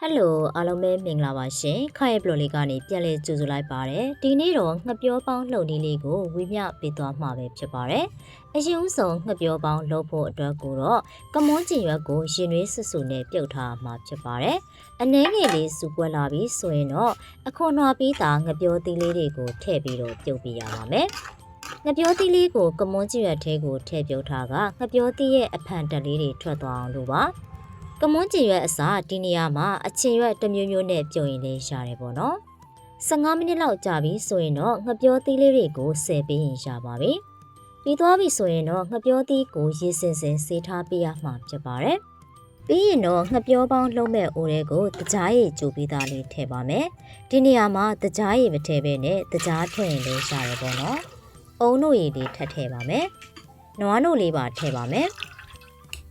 ဟယ်လိုအားလုံးပဲမင်္ဂလာပါရှင်ခါရဲ့ဘလော်လေးကနေပြန်လည်ကြိုဆိုလိုက်ပါတယ်ဒီနေ့တော့ငှက်ပြောပေါင်းလှုပ်နည်းလေးကိုဝေမျှပေးသွားမှာပဲဖြစ်ပါတယ်အရင်ဦးဆုံးငှက်ပြောပေါင်းလှုပ်ဖို့အတွက်ကိုတော့ကမွန်းကျင်ရွက်ကိုရင်ရွေးဆွဆွနဲ့ပြုတ်ထားမှာဖြစ်ပါတယ်အနှဲငယ်လေးစူပွက်လာပြီးဆိုရင်တော့အခွန်နှွားပြီးသားငှက်ပြောသီးလေးတွေကိုထည့်ပြီးတော့ပြုတ်ပြရပါမယ်ငှက်ပြောသီးလေးကိုကမွန်းကျင်ရွက်ထဲကိုထည့်ပြုတ်ထားကငှက်ပြောသီးရဲ့အဖန်တက်လေးတွေထွက်သွားအောင်လို့ပါကမွန်းကျင်ရွက်အစားဒီနေရာမှာအချင်ရွက်တစ်မျိုးမျိုးနဲ့ပြုံရင်လေးရတယ်ပေါ့နော်15မိနစ်လောက်ကြာပြီဆိုရင်တော့ငှက်ပြောသီးလေးတွေကိုဆယ်ပေးရင်ရပါပြီပြီးသွားပြီဆိုရင်တော့ငှက်ပြောသီးကိုရေစင်စင်ဆေးထားပေးရမှာဖြစ်ပါတယ်ပြီးရင်တော့ငှက်ပြောပေါင်းလှုပ်မဲ့အိုတွေကိုတကြားရည်ကြိုပြီးသားလေးထည့်ပါမယ်ဒီနေရာမှာတကြားရည်မထည့်ဘဲနဲ့တကြားထည့်ရင်လေးရတယ်ပေါ့နော်အုံတို့ရည်လေးထည့်ပါမယ်နွားတို့လေးပါထည့်ပါမယ်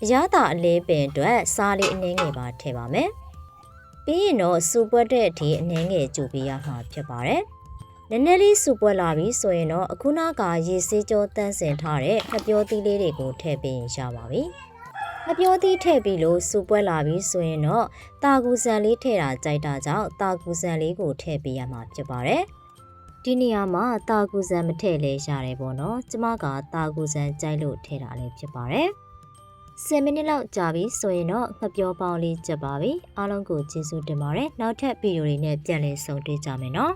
အရသာအလေးပင်အတွက်စားလေးအနှင်းငယ်ပါထည့်ပါမယ်။ပြီးရင်တော့စူပွက်တဲ့အထိအနှင်းငယ်ကြိုပေးရမှာဖြစ်ပါတယ်။နည်းနည်းလေးစူပွက်လာပြီဆိုရင်တော့အခုနောက်ကရေစေးကြောတန်းစင်ထားတဲ့ငှက်ပြောသီးလေးတွေကိုထည့်ပေးရင်ရပါပြီ။ငှက်ပြောသီးထည့်ပြီးလို့စူပွက်လာပြီဆိုရင်တော့တာကူဆန်လေးထည့်တာကြိုက်တာကြောင့်တာကူဆန်လေးကိုထည့်ပေးရမှာဖြစ်ပါတယ်။ဒီနေရာမှာတာကူဆန်မထည့်လဲရတယ်ပေါ့နော်။ကျမကတာကူဆန်ကြိုက်လို့ထည့်တာလေးဖြစ်ပါတယ်။10မိနစ်လောက်ကြာပြီဆိုရင်တော့ငှက်ပြောပေါင်းလေးချက်ပါပြီအားလုံးကိုကျေးဇူးတင်ပါတယ်နောက်ထပ်ဗီဒီယိုတွေနဲ့ပြန်လည်ဆုံတွေ့ကြမယ်နော်